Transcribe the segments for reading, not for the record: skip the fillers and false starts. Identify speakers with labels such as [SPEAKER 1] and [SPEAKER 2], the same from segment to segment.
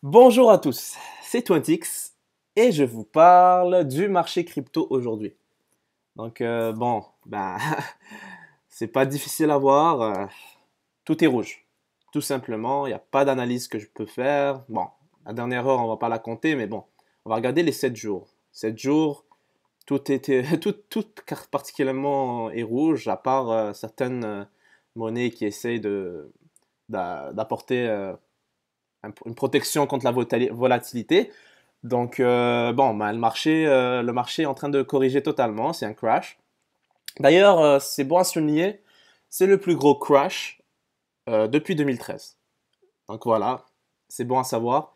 [SPEAKER 1] Bonjour à tous, c'est 20x et je vous parle du marché crypto aujourd'hui. Donc, c'est pas difficile à voir, tout est rouge. Tout simplement, il n'y a pas d'analyse que je peux faire. Bon, la dernière heure, on va pas la compter, mais bon, on va regarder les 7 jours. 7 jours, tout était, tout particulièrement est rouge, à part certaines monnaies qui essayent d'apporter une protection contre la volatilité. Donc, le marché est en train de corriger totalement, c'est un crash. D'ailleurs, c'est bon à souligner, c'est le plus gros crash depuis 2013. Donc voilà, c'est bon à savoir.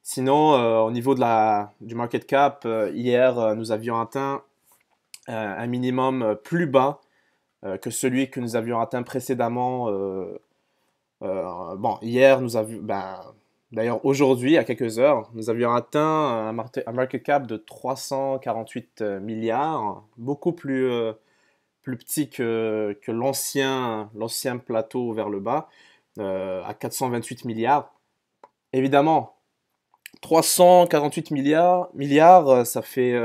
[SPEAKER 1] Sinon, au niveau du market cap, hier, nous avions atteint un minimum plus bas que celui que nous avions atteint précédemment. Hier, d'ailleurs aujourd'hui, à quelques heures, nous avions atteint un market cap de 348 milliards, beaucoup plus petit que l'ancien plateau vers le bas, à 428 milliards. Évidemment, 348 milliards, ça fait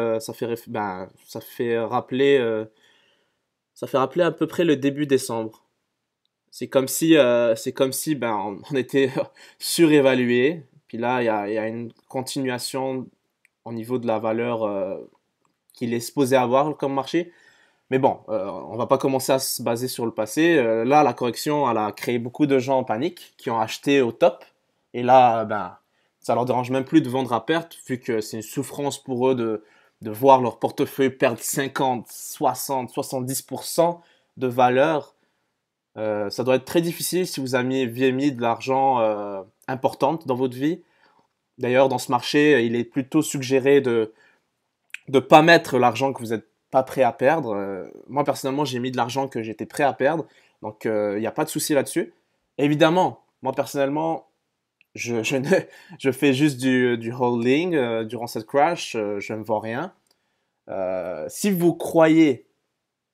[SPEAKER 1] rappeler à peu près le début décembre. C'est comme si on était surévalué. Puis là, il y a une continuation au niveau de la valeur qu'il est supposé avoir comme marché. Mais bon, on va pas commencer à se baser sur le passé. Là, la correction, elle a créé beaucoup de gens en panique qui ont acheté au top. Et là, ça leur dérange même plus de vendre à perte, vu que c'est une souffrance pour eux de voir leur portefeuille perdre 50, 60, 70% de valeur. Ça doit être très difficile si vous aviez mis de l'argent importante dans votre vie. D'ailleurs, dans ce marché, il est plutôt suggéré de ne pas mettre l'argent que vous n'êtes pas prêt à perdre. Moi, personnellement, j'ai mis de l'argent que j'étais prêt à perdre. Donc, il n'y a pas de souci là-dessus. Évidemment, moi, personnellement, je, ne, je fais juste du holding durant cette crash. Je ne vends rien. Si vous croyez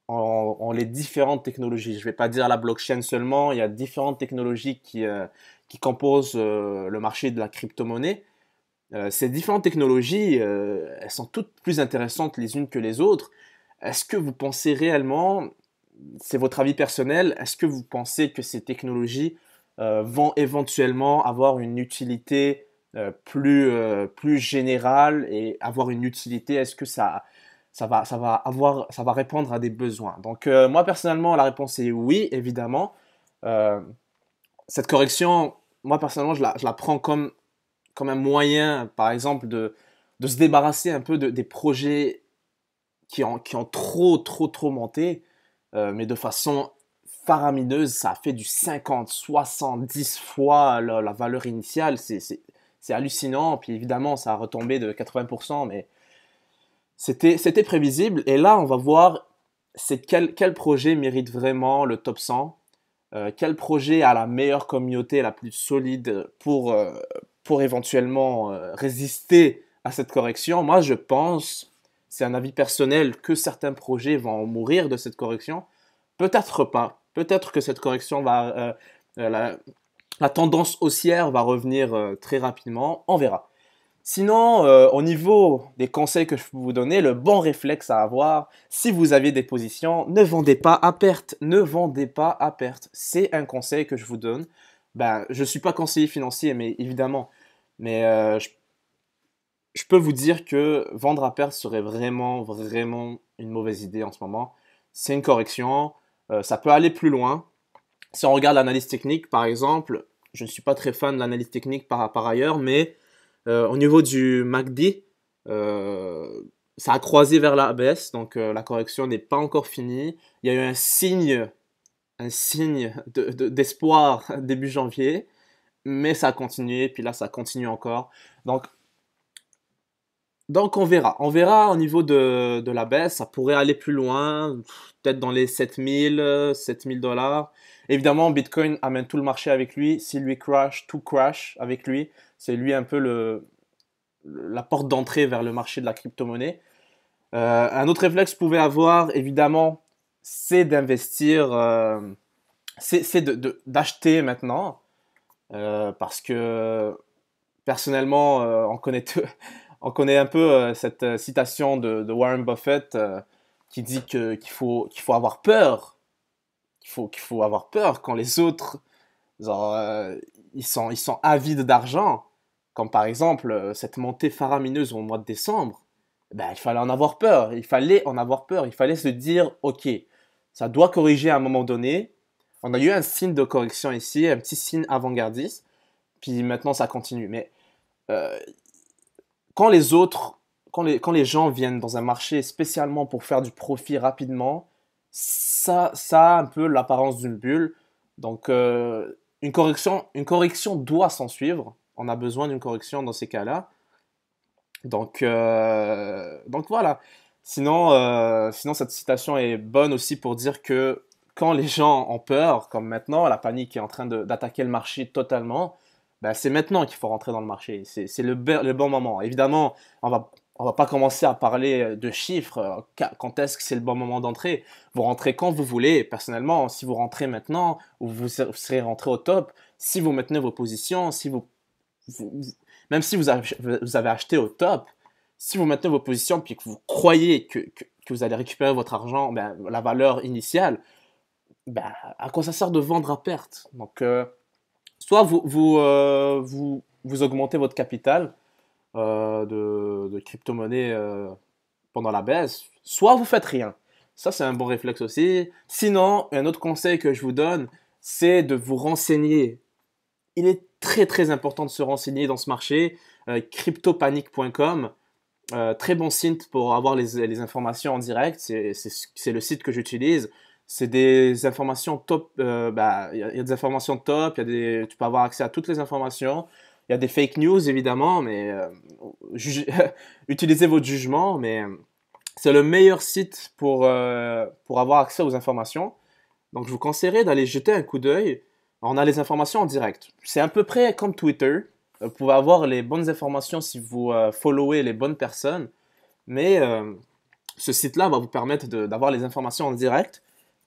[SPEAKER 1] en les différentes technologies. Je ne vais pas dire la blockchain seulement, il y a différentes technologies qui composent le marché de la crypto-monnaie. Ces différentes technologies, elles sont toutes plus intéressantes les unes que les autres. Est-ce que vous pensez réellement, c'est votre avis personnel, est-ce que vous pensez que ces technologies vont éventuellement avoir une utilité plus générale et avoir une utilité, est-ce que ça va répondre à des besoins? Donc, moi, personnellement, la réponse est oui, évidemment. Euh, cette correction, moi, personnellement, je la prends comme un moyen, par exemple, de se débarrasser un peu des projets qui ont trop, trop, trop monté, mais de façon faramineuse. Ça a fait du 50, 70 fois la valeur initiale. C'est hallucinant. Puis évidemment, ça a retombé de 80%, mais c'était prévisible. Et là, on va voir quel projet mérite vraiment le top 100. Quel projet a la meilleure communauté, la plus solide pour éventuellement résister à cette correction. Moi, je pense, c'est un avis personnel, que certains projets vont mourir de cette correction. Peut-être pas. Peut-être que cette correction euh, la, la tendance haussière va revenir très rapidement. On verra. Sinon, au niveau des conseils que je peux vous donner, le bon réflexe à avoir, si vous avez des positions, ne vendez pas à perte. Ne vendez pas à perte. C'est un conseil que je vous donne. Je ne suis pas conseiller financier, mais évidemment. Mais je peux vous dire que vendre à perte serait vraiment, vraiment une mauvaise idée en ce moment. C'est une correction. Ça peut aller plus loin. Si on regarde l'analyse technique, par exemple, je ne suis pas très fan de l'analyse technique par ailleurs, mais au niveau du MACD, ça a croisé vers la baisse, donc la correction n'est pas encore finie. Il y a eu un signe d'espoir début janvier, mais ça a continué, puis là ça continue encore. Donc, donc, on verra au niveau de la baisse, ça pourrait aller plus loin, peut-être dans les 7000 dollars. Évidemment, Bitcoin amène tout le marché avec lui. S'il lui crash, tout crash avec lui. C'est lui un peu la porte d'entrée vers le marché de la crypto-monnaie. Un autre réflexe que vous pouvez avoir, évidemment, c'est d'investir, c'est d'acheter maintenant, parce que Personnellement, on connaît un peu cette citation de Warren Buffett qui dit qu'il faut avoir peur. Qu'il faut avoir peur quand les autres, genre, ils sont avides d'argent. Comme par exemple cette montée faramineuse au mois de décembre. Ben, il fallait en avoir peur. Il fallait en avoir peur. Il fallait se dire, OK, ça doit corriger à un moment donné. On a eu un signe de correction ici, un petit signe avant-gardiste. Puis maintenant, ça continue. Mais euh, quand les autres, quand les gens viennent dans un marché spécialement pour faire du profit rapidement, ça a un peu l'apparence d'une bulle. Donc, une correction doit s'en suivre. On a besoin d'une correction dans ces cas-là. Donc voilà. Sinon, cette citation est bonne aussi pour dire que quand les gens ont peur, comme maintenant, la panique est en train d'attaquer le marché totalement, ben, c'est maintenant qu'il faut rentrer dans le marché. C'est le bon moment. Évidemment, on va pas commencer à parler de chiffres. Quand est-ce que c'est le bon moment d'entrer? Vous rentrez quand vous voulez. Personnellement, si vous rentrez maintenant, ou vous serez rentré au top, si vous maintenez vos positions, si vous- même si vous avez acheté au top, si vous maintenez vos positions puis que vous croyez que vous allez récupérer votre argent, ben, la valeur initiale, ben, à quoi ça sert de vendre à perte? Donc, soit vous augmentez votre capital de crypto-monnaie pendant la baisse, soit vous faites rien. Ça, c'est un bon réflexe aussi. Sinon, un autre conseil que je vous donne, c'est de vous renseigner. Il est très très important de se renseigner dans ce marché. Cryptopanic.com, très bon site pour avoir les informations en direct. C'est le site que j'utilise. C'est des informations top. Bah, y a des informations top. Tu peux avoir accès à toutes les informations. Il y a des fake news évidemment, mais utilisez votre jugement. Mais c'est le meilleur site pour avoir accès aux informations. Donc, je vous conseillerais d'aller jeter un coup d'œil. On a les informations en direct. C'est à peu près comme Twitter. Vous pouvez avoir les bonnes informations si vous followez les bonnes personnes. Mais ce site-là va vous permettre d'avoir les informations en direct.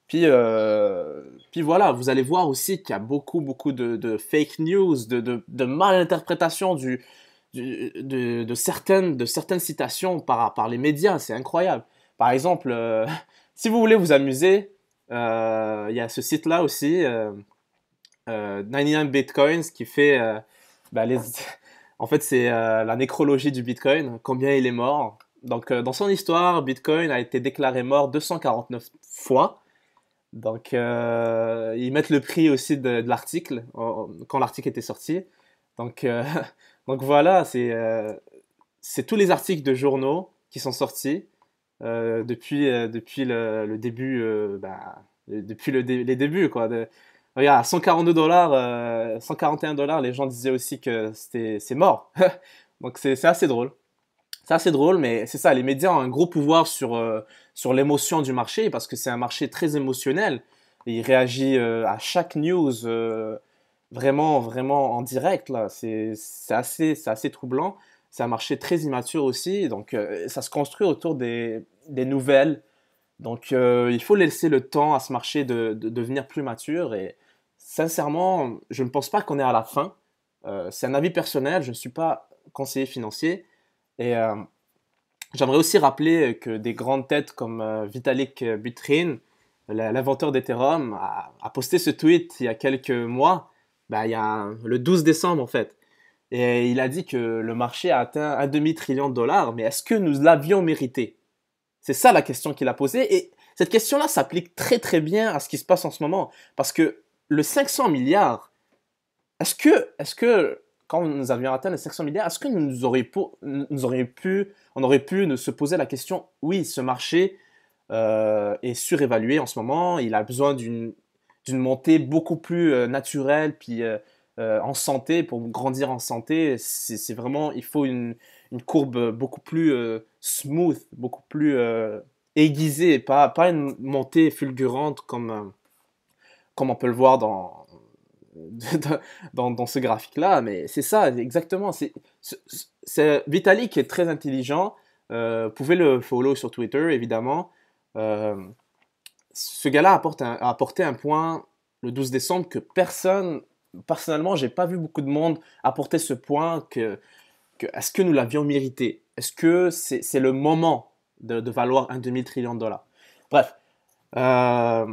[SPEAKER 1] Puis voilà, vous allez voir aussi qu'il y a beaucoup de fake news, de malinterprétation de certaines citations par les médias. C'est incroyable. Par exemple, si vous voulez vous amuser, il y a ce site-là aussi, 99 Bitcoins, qui fait bah, en fait, c'est la nécrologie du Bitcoin, combien il est mort. Donc, dans son histoire, Bitcoin a été déclaré mort 249 fois. Donc, ils mettent le prix aussi de l'article, quand l'article était sorti. Donc, donc voilà, c'est tous les articles de journaux qui sont sortis depuis le début, bah, depuis les débuts, quoi. Regarde, à 142 dollars, 141 dollars, les gens disaient aussi que c'est mort. Donc c'est assez drôle. C'est assez drôle, mais c'est ça, les médias ont un gros pouvoir sur l'émotion du marché parce que c'est un marché très émotionnel. Et il réagit à chaque news vraiment en direct, là. C'est assez troublant. C'est un marché très immature aussi, donc ça se construit autour des nouvelles. Donc il faut laisser le temps à ce marché de devenir plus mature et sincèrement, je ne pense pas qu'on est à la fin. C'est un avis personnel, je ne suis pas conseiller financier. Et j'aimerais aussi rappeler que des grandes têtes comme Vitalik Buterin, l'inventeur d'Ethereum, a posté ce tweet il y a quelques mois, bah, il y a le 12 décembre en fait. Et il a dit que le marché a atteint un demi-trillion de dollars, mais est-ce que nous l'avions mérité? C'est ça la question qu'il a posée. Et cette question-là s'applique très très bien à ce qui se passe en ce moment. Parce que le 500 milliards, est-ce que quand nous avions atteint les 500 milliards, est-ce que on aurait pu se poser la question, oui, ce marché est surévalué en ce moment, il a besoin d'une montée beaucoup plus naturelle, puis en santé, pour grandir en santé, c'est vraiment, il faut une courbe beaucoup plus smooth, beaucoup plus aiguisée, pas une montée fulgurante comme on peut le voir dans ce graphique-là, mais c'est ça, exactement. Vitalik qui est très intelligent. Vous pouvez le follow sur Twitter, évidemment. Euh, Ce gars-là a apporté un point le 12 décembre que personne personnellement, j'ai pas vu beaucoup de monde apporter ce point que est-ce que nous l'avions mérité? Est-ce que c'est le moment de valoir un demi-trillion de dollars? Bref, euh,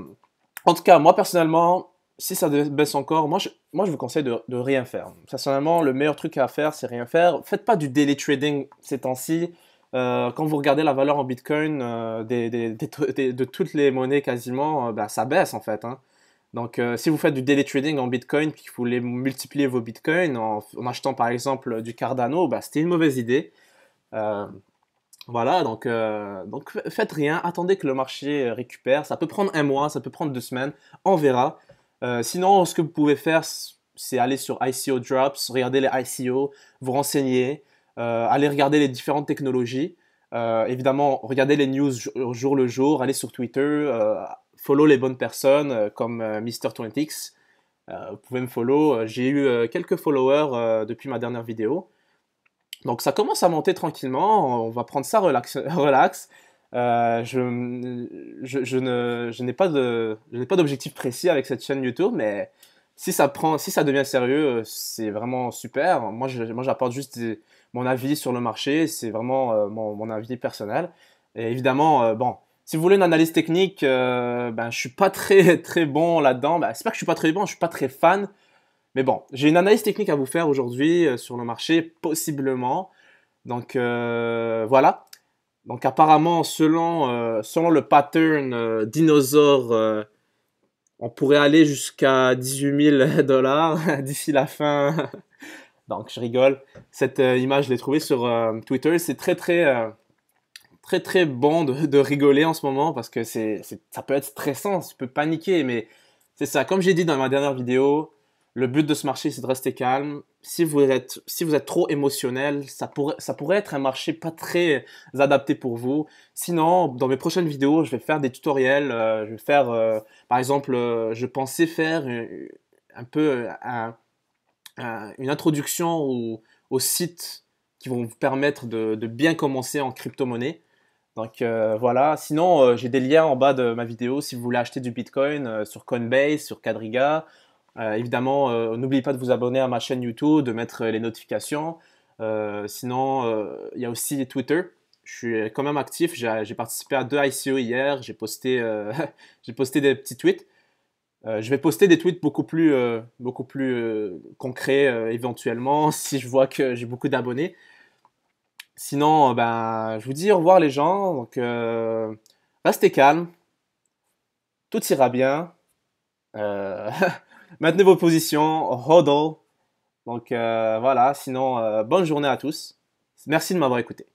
[SPEAKER 1] en tout cas, moi personnellement, si ça baisse encore, moi je vous conseille de rien faire. Personnellement, le meilleur truc à faire, c'est rien faire. Faites pas du daily trading ces temps-ci. Quand vous regardez la valeur en Bitcoin de toutes les monnaies quasiment, ben, ça baisse en fait, hein. Donc, si vous faites du daily trading en Bitcoin puis que vous voulez multiplier vos Bitcoins en achetant par exemple du Cardano, bah, c'était une mauvaise idée. Euh, voilà, donc faites rien, attendez que le marché récupère. Ça peut prendre un mois, ça peut prendre 2 semaines, on verra. Sinon, ce que vous pouvez faire, c'est aller sur ICO Drops, regarder les ICO, vous renseigner, aller regarder les différentes technologies. Évidemment, regardez les news jour le jour, aller sur Twitter, follow les bonnes personnes comme Mr. 20x. Vous pouvez me follow. J'ai eu quelques followers depuis ma dernière vidéo. Donc ça commence à monter tranquillement, on va prendre ça relax. Relax. Je n'ai pas je n'ai pas d'objectif précis avec cette chaîne YouTube, mais si ça devient sérieux, c'est vraiment super. Moi j'apporte juste mon avis sur le marché, c'est vraiment mon avis personnel. Et évidemment, bon, si vous voulez une analyse technique, ben, je suis pas très très bon là-dedans. Ben, c'est pas que je suis pas très bon, je suis pas très fan. Mais bon, j'ai une analyse technique à vous faire aujourd'hui sur le marché, possiblement. Donc voilà. Donc apparemment, selon le pattern dinosaure, on pourrait aller jusqu'à 18 000 dollars d'ici la fin. Donc je rigole. Cette image, je l'ai trouvée sur Twitter. C'est très très bon de rigoler en ce moment parce que ça peut être stressant, tu peux paniquer, mais c'est ça. Comme j'ai dit dans ma dernière vidéo, le but de ce marché, c'est de rester calme. Si vous êtes trop émotionnel, ça pourrait être un marché pas très adapté pour vous. Sinon, dans mes prochaines vidéos, je vais faire des tutoriels. Je vais faire, par exemple, je pensais faire un peu une introduction aux sites qui vont vous permettre de bien commencer en crypto-monnaie. Donc voilà, sinon j'ai des liens en bas de ma vidéo si vous voulez acheter du Bitcoin sur Coinbase, sur Quadriga. Évidemment, n'oubliez pas de vous abonner à ma chaîne YouTube, de mettre les notifications. Sinon, il y a aussi Twitter. Je suis quand même actif. J'ai participé à 2 ICO hier. J'ai posté, j'ai posté des petits tweets. Je vais poster des tweets beaucoup plus concrets éventuellement si je vois que j'ai beaucoup d'abonnés. Sinon, ben, je vous dis au revoir les gens. Donc, restez calmes, tout ira bien. Euh, maintenez vos positions, hodl. Donc, voilà. Sinon, bonne journée à tous. Merci de m'avoir écouté.